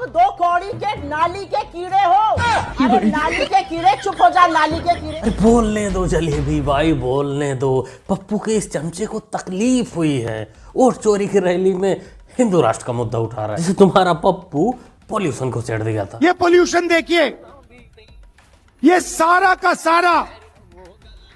दो कौड़ी के नाली के कीड़े हो, अरे नाली के कीड़े, चुप हो जा नाली के कीड़े। अरे बोलने दो जलेबी भाई, बोलने दो। पप्पू के इस चमचे को तकलीफ हुई है, वोट चोरी की रैली में हिंदू राष्ट्र का मुद्दा उठा रहा है। जैसे तुम्हारा पप्पू पॉल्यूशन को छेड़ दिया था। ये पॉल्यूशन देखिए, ये सारा का सारा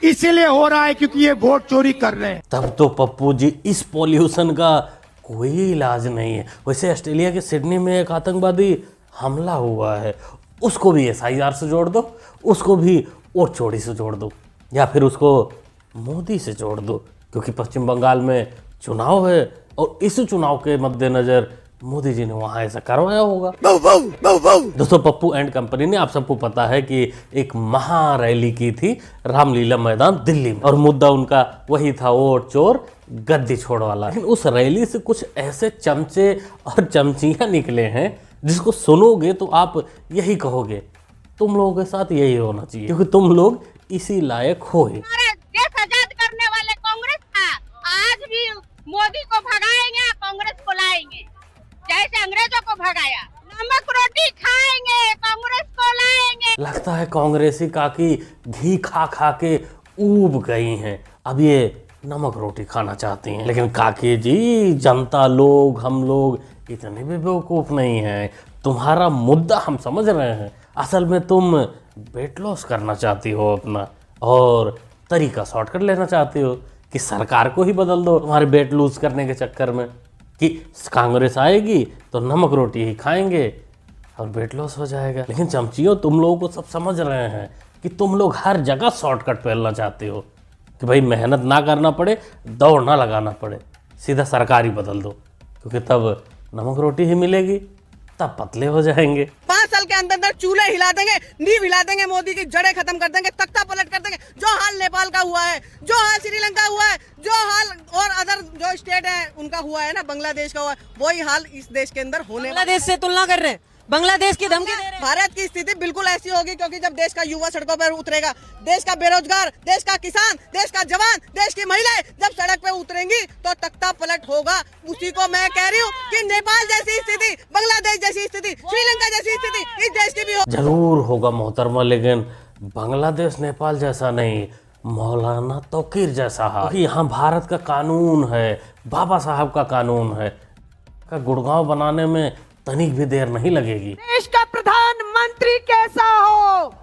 इसीलिए हो रहा है क्योंकि ये वोट चोरी कर रहे हैं। तब तो पप्पू जी इस पॉल्यूशन का कोई इलाज नहीं है। वैसे ऑस्ट्रेलिया के सिडनी में एक आतंकवादी हमला हुआ है, उसको भी SIR से जोड़ दो, उसको भी वोट चोरी से जोड़ दो, या फिर उसको मोदी से जोड़ दो, क्योंकि पश्चिम बंगाल में चुनाव है और इस चुनाव के मद्देनजर मोदी जी ने वहां ऐसा करवाया होगा। दोस्तों, पप्पू एंड कंपनी ने, आप सबको पता है कि एक महा रैली की थी रामलीला मैदान दिल्ली में, और मुद्दा उनका वही था, वोट चोर गद्दी छोड़ वाला। लेकिन उस रैली से कुछ ऐसे चमचे और चमचियां निकले हैं जिसको सुनोगे तो आप यही कहोगे तुम लोगों के साथ यही होना चाहिए, क्योंकि तुम लोग इसी लायक हो ही। देश आजाद करने वाले कांग्रेस था, आज भी मोदी को भगाएंगे, कांग्रेस को लाएंगे, जैसे अंग्रेजों को भगाया। नमक रोटी खाएंगे, कांग्रेस को लाएंगे। लगता है कांग्रेसी काकी घी खा खा के ऊब गई हैं, अब ये नमक रोटी खाना चाहती हैं। लेकिन काकी जी, जनता लोग, हम लोग इतने भी बेवकूफ नहीं हैं। तुम्हारा मुद्दा हम समझ रहे हैं, असल में तुम वेट लॉस करना चाहती हो अपना, और तरीका शॉर्टकट लेना चाहती हो कि सरकार को ही बदल दो तुम्हारे वेट लूज करने के चक्कर में, कि कांग्रेस आएगी तो नमक रोटी ही खाएंगे और वेट लॉस हो जाएगा। लेकिन चमचियों, तुम लोगों को सब समझ रहे हैं कि तुम लोग हर जगह शॉर्टकट फैलना चाहते हो, कि भाई मेहनत ना करना पड़े, दौड़ ना लगाना पड़े, सीधा सरकार ही बदल दो, क्योंकि तब नमक रोटी ही मिलेगी, तब पतले हो जाएंगे। 5 साल के अंदर चूल्हे हिला देंगे, नींव हिला देंगे, मोदी की जड़ें खत्म कर देंगे, तख्ता पलट कर देंगे। जो हाल नेपाल का हुआ है, जो हाल श्रीलंका हुआ है, जो हाल और अदर जो स्टेट है उनका हुआ है ना, बांग्लादेश का हुआ है, वही हाल इस देश के अंदर होने। बांग्लादेश से तुलना कर रहे हैं, बांग्लादेश की धमकी दे रहे हैं। भारत की स्थिति बिल्कुल ऐसी होगी, क्योंकि जब देश का युवा सड़कों पर उतरेगा, देश का बेरोजगार, देश का किसान, देश का जवान, देश की महिलाएं जब सड़क पे उतरेंगी तो तख्ता पलट होगा। उसी को मैं कह रही हूँ कि नेपाल जैसी स्थिति, बांग्लादेश जैसी स्थिति, श्रीलंका जैसी स्थिति इस देश की भी हो। जरूर होगा मोहतरमा, लेकिन बांग्लादेश नेपाल जैसा नहीं, मौलाना तौकीर जैसा हाल। क्योंकि यहाँ भारत का कानून है, बाबा साहब का कानून है, का गुड़गांव बनाने में तनिक भी देर नहीं लगेगी। देश का प्रधानमंत्री कैसा हो,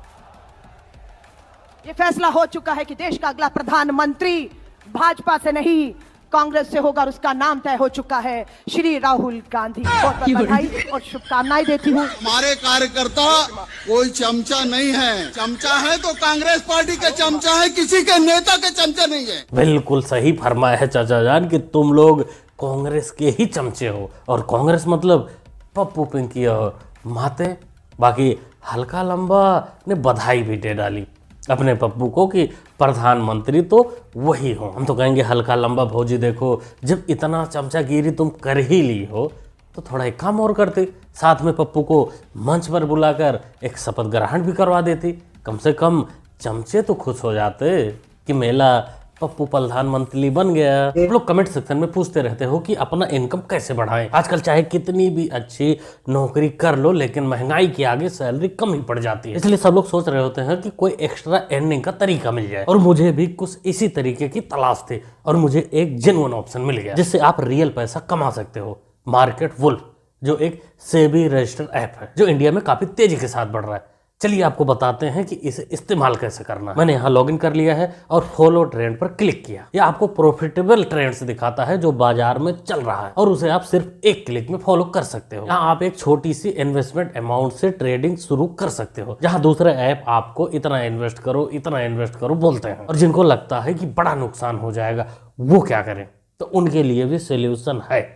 ये फैसला हो चुका है कि देश का अगला प्रधानमंत्री भाजपा से नहीं कांग्रेस से होगा, और उसका नाम तय हो चुका है, श्री राहुल गांधी। बहुत बधाई और शुभकामनाएं देती हूँ। हमारे कार्यकर्ता कोई चमचा नहीं है, चमचा है तो कांग्रेस पार्टी के चमचा है, किसी के नेता के चमचा नहीं है। बिल्कुल सही फरमाया है चाचा जान कि तुम लोग कांग्रेस के ही चमचे हो, और कांग्रेस मतलब पप्पू पिंकी और माते। बाकी हल्का लंबा ने बधाई भी दे डाली अपने पप्पू को कि प्रधानमंत्री तो वही हो। हम तो कहेंगे हल्का लंबा भौजी, देखो जब इतना चमचागिरी तुम कर ही ली हो तो थोड़ा एक काम और करते, साथ में पप्पू को मंच पर बुलाकर एक शपथ ग्रहण भी करवा देती। कम से कम चमचे तो खुश हो जाते कि मेला पप्पू प्रधानमंत्री बन गया। आप लोग कमेंट सेक्शन में पूछते रहते हो कि अपना इनकम कैसे बढ़ाएं। आजकल चाहे कितनी भी अच्छी नौकरी कर लो, लेकिन महंगाई के आगे सैलरी कम ही पड़ जाती है। इसलिए सब लोग सोच रहे होते हैं कि कोई एक्स्ट्रा अर्निंग का तरीका मिल जाए, और मुझे भी कुछ इसी तरीके की तलाश थी, और मुझे एक जेन्युइन ऑप्शन मिल गया जिससे आप रियल पैसा कमा सकते हो। मार्केट वुल्फ, जो एक सेबी रजिस्टर्ड ऐप है, जो इंडिया में काफी तेजी के साथ बढ़ रहा है। चलिए आपको बताते हैं कि इसे इस्तेमाल कैसे करना है। मैंने यहाँ लॉगिन कर लिया है और फॉलो ट्रेंड पर क्लिक किया। यह आपको प्रॉफिटेबल ट्रेंड्स दिखाता है जो बाजार में चल रहा है, और उसे आप सिर्फ एक क्लिक में फॉलो कर सकते हो। यहाँ आप एक छोटी सी इन्वेस्टमेंट अमाउंट से ट्रेडिंग शुरू कर सकते हो, जहाँ दूसरे ऐप आपको इतना इन्वेस्ट करो बोलते हैं, और जिनको लगता है कि बड़ा नुकसान हो जाएगा वो क्या करें, तो उनके लिए भी सोल्यूशन है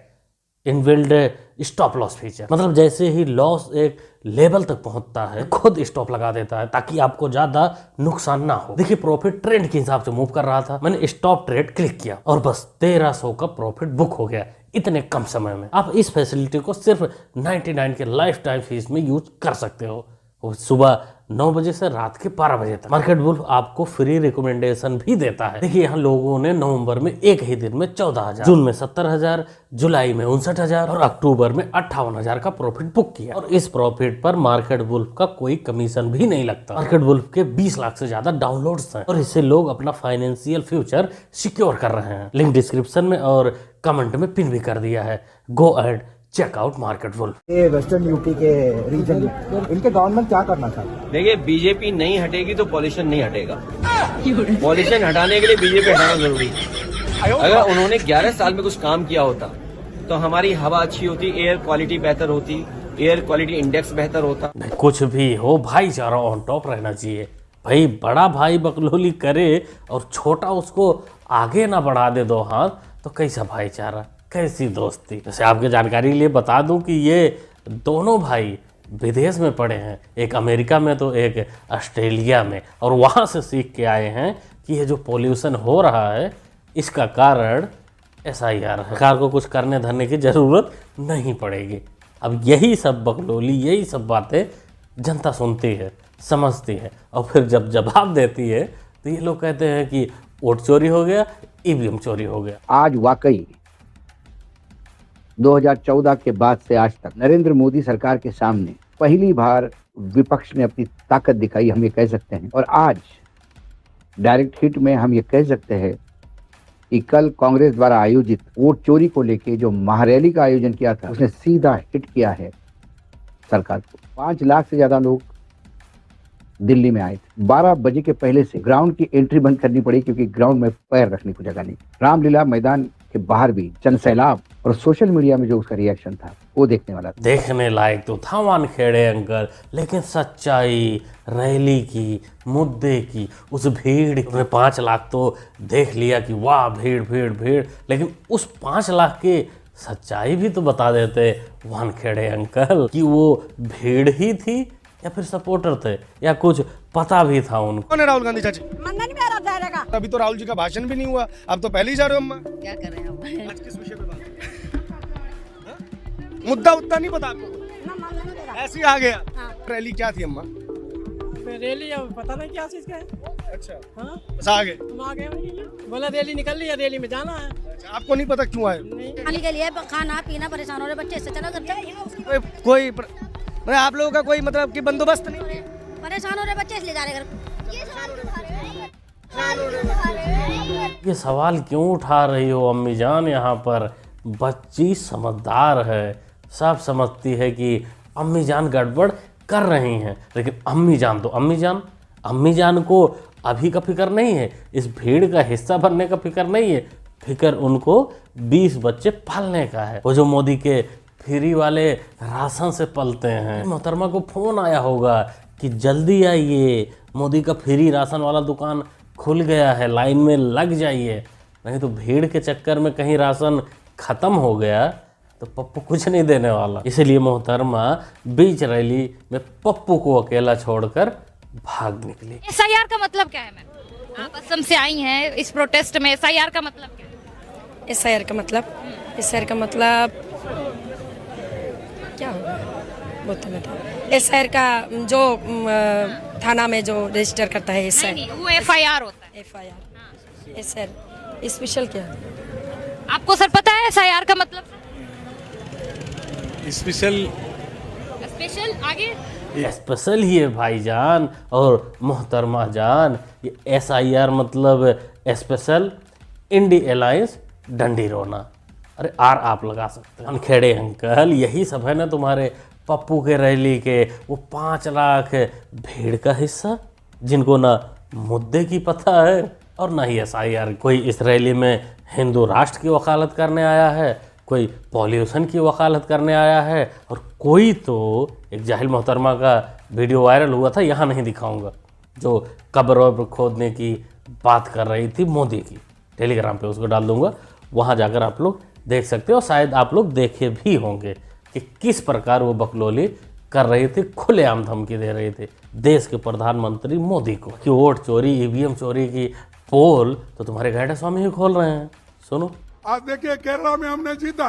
इनबिल्ड स्टॉप लॉस फीचर। मतलब जैसे ही लॉस एक लेवल तक पहुंचता है, खुद स्टॉप लगा देता है ताकि आपको ज्यादा नुकसान ना हो। देखिए प्रॉफिट ट्रेंड के हिसाब से मूव कर रहा था, मैंने स्टॉप ट्रेड क्लिक किया और बस 1300 का प्रॉफिट बुक हो गया इतने कम समय में। आप इस फैसिलिटी को सिर्फ 99 के लाइफ टाइम फीस में यूज कर सकते हो। सुबह 9 बजे से रात के 12 बजे तक। मार्केट वुल्फ आपको फ्री रिकमेंडेशन भी देता है। देखिए यहाँ लोगों ने नवंबर में एक ही दिन में 14,000, जून में 70,000, जुलाई में 59,000 और अक्टूबर में 58,000 का प्रॉफिट बुक किया। और इस प्रॉफिट पर मार्केट वुल्फ का कोई कमीशन भी नहीं लगता। मार्केट वुल्फ के 20 लाख से ज्यादा डाउनलोड्स हैं और इससे लोग अपना फाइनेंशियल फ्यूचर सिक्योर कर रहे हैं। लिंक डिस्क्रिप्शन में और कमेंट में पिन भी कर दिया है। Go ahead, check out market wolf. ये वेस्टर्न यूपी के रीजन में इनके गवर्नमेंट क्या करना चाहती है? देखिए, बीजेपी नहीं हटेगी तो पॉल्यूशन नहीं हटेगा। पॉल्यूशन हटाने के लिए बीजेपी हटाना जरूरी है। अगर उन्होंने 11 साल में कुछ काम किया होता तो हमारी हवा अच्छी होती, एयर क्वालिटी बेहतर होती, एयर क्वालिटी इंडेक्स बेहतर होता। कुछ भी हो, भाईचारा ऑन टॉप रहना चाहिए। भाई बड़ा भाई बकलोली करे और छोटा उसको आगे ना बढ़ा दे दो हाथ, तो कैसा भाईचारा, कैसी दोस्ती। जैसे आपके जानकारी के लिए बता दूं कि ये दोनों भाई विदेश में पढ़े हैं, एक अमेरिका में तो एक ऑस्ट्रेलिया में, और वहाँ से सीख के आए हैं कि ये जो पोल्यूशन हो रहा है इसका कारण SIR है। सरकार को कुछ करने धरने की ज़रूरत नहीं पड़ेगी। अब यही सब बकलोली, यही सब बातें जनता सुनती है, समझती है, और फिर जब जवाब देती है तो ये लोग कहते हैं कि वोट चोरी हो गया, EVM चोरी हो गया। आज वाकई 2014 के बाद से आज तक नरेंद्र मोदी सरकार के सामने पहली बार विपक्ष ने अपनी ताकत दिखाई, हम ये कह सकते हैं। और आज डायरेक्ट हिट में हम ये कह सकते हैं कि कल कांग्रेस द्वारा आयोजित वोट चोरी को लेके जो महारैली का आयोजन किया था, उसने सीधा हिट किया है सरकार को। 5 लाख से ज्यादा लोग दिल्ली में आए थे। 12 बजे के पहले से ग्राउंड की एंट्री बंद करनी पड़ी क्योंकि ग्राउंड में पैर रखने को जगह नहीं। रामलीला मैदान के बाहर भी जनसैलाब, और सोशल मीडिया में जो उसका रिएक्शन था वो देखने वाला था। देखने लायक तो था वानखेड़े अंकल, लेकिन सच्चाई रैली की, मुद्दे की, उस भीड़ में 5 लाख तो देख लिया कि वाह भीड़ भीड़ भीड़, लेकिन उस 5 लाख की सच्चाई भी तो बता देते वानखेड़े अंकल कि वो भीड़ ही थी या फिर सपोर्टर थे या कुछ पता भी था उनको। कौन है राहुल गांधी चाची? मंदन में आ जाएगा। अभी तो राहुल जी का भाषण भी नहीं हुआ, अब तो पहले ही जा रहे हो अम्मा। क्या कर रहे हैं? आज किस विषय पे बात? मुद्दा उतना नहीं पता आपको? ऐसे ही आ गया। रैली क्या थी अम्मा? रैली पता नहीं क्या चीज का है। अच्छा, हाँ, बस आ गए। हम आ गए, बोला रैली निकल रही है, रैली में जाना है। अच्छा, आपको नहीं पता क्यों आए? खाने के लिए खाना पीना परेशान हो रहे बच्चे, इससे चलो करते कोई मतलब आप लोगों का कोई मतलब कि बंदोबस्त नहीं, परेशान हो रहे बच्चे इसलिए जा रहे घर। ये सवाल क्यों उठा रही हो अम्मी जान? यहाँ पर बच्ची समझदार है, सब समझती है कि अम्मी जान गड़बड़ कर रही हैं, लेकिन अम्मी जान तो अम्मी जान को अभी का फिक्र नहीं है, इस भीड़ का हिस्सा बनने का फिक्र नहीं है, फिक्र उनको 20 बच्चे पालने का है। वो जो मोदी के फ्री वाले राशन से पलते हैं। मोहतरमा को फोन आया होगा कि जल्दी आइए, मोदी का फ्री राशन वाला दुकान खुल गया है, लाइन में लग जाइए, नहीं तो भीड़ के चक्कर में कहीं राशन खत्म हो गया तो पप्पू कुछ नहीं देने वाला। इसलिए मोहतरमा बीच रैली में पप्पू को अकेला छोड़कर भाग निकली। SIR का मतलब क्या है मैम? आप असम से आई हैं इस प्रोटेस्ट में, SIR का मतलब क्या है? SIR का मतलब क्या होगा वो तो बता। SIR का जो थाना में जो रजिस्टर करता है नहीं, वो FIR होता है। FIR SIR स्पेशल क्या है? आपको सर पता है SIR का मतलब? स्पेशल आगे स्पेशल ही है भाईजान और मोहतरमा जान। ये SIR मतलब स्पेशल इंडी अलायंस डंडी रोना। अरे आर आप लगा सकते हैं। खेड़े अंकल, यही सब है ना तुम्हारे पप्पू के रैली के वो 5 लाख भीड़ का हिस्सा, जिनको ना मुद्दे की पता है और ना ही SIR। कोई इस रैली में हिंदू राष्ट्र की वकालत करने आया है, कोई पॉल्यूशन की वकालत करने आया है, और कोई तो एक जाहिल मोहतरमा का वीडियो वायरल हुआ था, यहाँ नहीं दिखाऊंगा, जो कब्र खोदने की बात कर रही थी मोदी की। टेलीग्राम पे उसको डाल दूंगा, वहाँ जाकर आप लोग देख सकते हो। शायद आप लोग देखे भी होंगे कि किस प्रकार वो बकलोली कर रही थी, खुलेआम धमकी दे रही थी देश के प्रधानमंत्री मोदी को कि वोट चोरी, EVM चोरी की पोल तो तुम्हारे गैडा स्वामी ही खोल रहे हैं। सुनो, आज देखिए केरला में हमने जीता।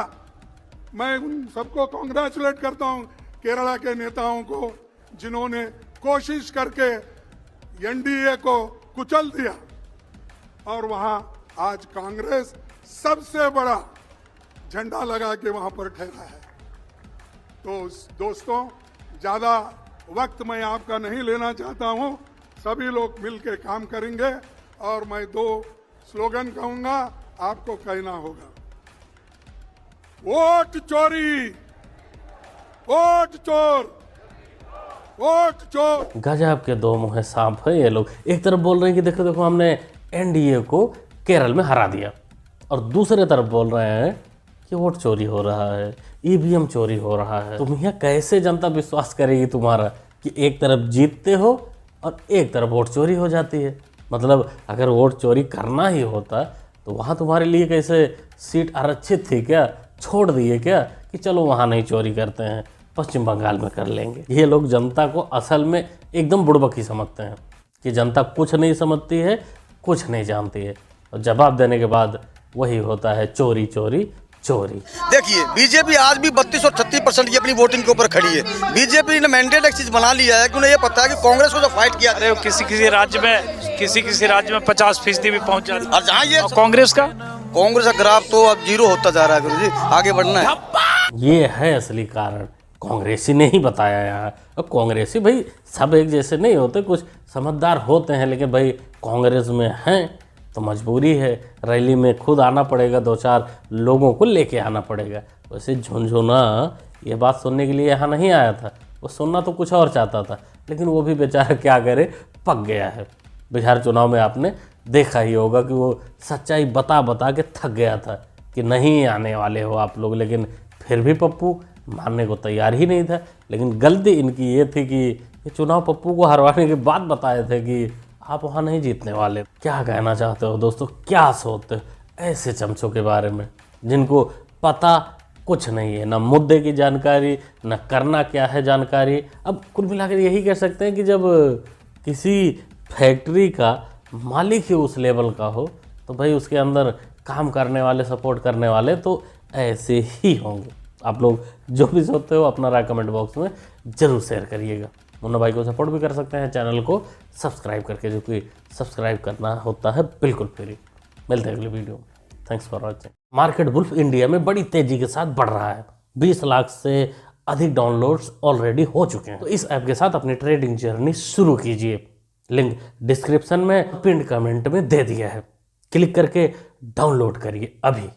मैं उन सबको कांग्रेचुलेट करता हूं, केरला के नेताओं को, जिन्होंने कोशिश करके एनडीए को कुचल दिया और वहां आज कांग्रेस सबसे बड़ा झंडा लगा के वहां पर ठहरा है। तो दोस्तों, ज्यादा वक्त मैं आपका नहीं लेना चाहता हूं। सभी लोग मिलकर काम करेंगे और मैं 2 स्लोगन कहूंगा, आपको कहना होगा। वोट चोरी, वोट चोर, वोट चोर। गजब के 2 मुंह सांप है ये लोग। एक तरफ बोल रहे हैं कि देखो देखो हमने एनडीए को केरल में हरा दिया, और दूसरे तरफ बोल रहे हैं कि वोट चोरी हो रहा है, ईवीएम चोरी हो रहा है। तुम यहाँ कैसे जनता विश्वास करेगी तुम्हारा कि एक तरफ जीतते हो और एक तरफ वोट चोरी हो जाती है? मतलब अगर वोट चोरी करना ही होता तो वहाँ तुम्हारे लिए कैसे सीट आरक्षित थी क्या? छोड़ दिए क्या कि चलो वहाँ नहीं चोरी करते हैं, पश्चिम बंगाल में कर लेंगे? ये लोग जनता को असल में एकदम बुड़बक ही समझते हैं कि जनता कुछ नहीं समझती है, कुछ नहीं जानती है, और जवाब देने के बाद वही होता है चोरी चोरी चोरी। देखिए, बीजेपी आज भी 32 और 36% की अपनी वोटिंग के ऊपर खड़ी है। बीजेपी ने मैंडेट एक चीज बना लिया है कि उन्हें ये पता है कि कांग्रेस को जो फाइट किया, अरे किसी राज्य में 50% भी पहुंच जाती है। और जहाँ ये कांग्रेस का ग्राफ तो अब 0 होता जा रहा है। गुरुजी, आगे बढ़ना है। ये है असली कारण, कांग्रेसी ने ही बताया यहाँ। अब कांग्रेसी भाई सब एक जैसे नहीं होते, कुछ समझदार होते हैं, लेकिन भाई कांग्रेस में हैं तो मजबूरी है, रैली में खुद आना पड़ेगा, 2-4 लोगों को लेके आना पड़ेगा। वैसे झुनझुना ये बात सुनने के लिए यहाँ नहीं आया था, वो सुनना तो कुछ और चाहता था, लेकिन वो भी बेचारा क्या करे, पक गया है। बिहार चुनाव में आपने देखा ही होगा कि वो सच्चाई बता बता के थक गया था कि नहीं आने वाले हो आप लोग, लेकिन फिर भी पप्पू मानने को तैयार ही नहीं था। लेकिन गलती इनकी ये थी कि ये चुनाव पप्पू को हरवाने के बाद बताए थे कि आप वहाँ नहीं जीतने वाले। क्या कहना चाहते हो दोस्तों, क्या सोचते हो ऐसे चमचों के बारे में जिनको पता कुछ नहीं है, ना मुद्दे की जानकारी, ना करना क्या है जानकारी? अब कुल मिलाकर यही कह सकते हैं कि जब किसी फैक्ट्री का मालिक ही उस लेवल का हो तो भाई उसके अंदर काम करने वाले, सपोर्ट करने वाले तो ऐसे ही होंगे। आप लोग जो भी सोचते हो अपना राय कमेंट बॉक्स में ज़रूर शेयर करिएगा। मुन्ना भाई को सपोर्ट भी कर सकते हैं चैनल को सब्सक्राइब करके, जो कि सब्सक्राइब करना होता है बिल्कुल फ्री। मिलते हैं अगले वीडियो में। Thanks for watching. Market wolf India में बड़ी तेजी के साथ बढ़ रहा है। 20 लाख से अधिक डाउनलोड्स ऑलरेडी हो चुके हैं। तो इस ऐप के साथ अपनी ट्रेडिंग जर्नी शुरू कीजिए। लिंक डिस्क्रिप्शन में, पिन कमेंट में दे दिया है। क्लिक करके डाउनलोड करिए अभी।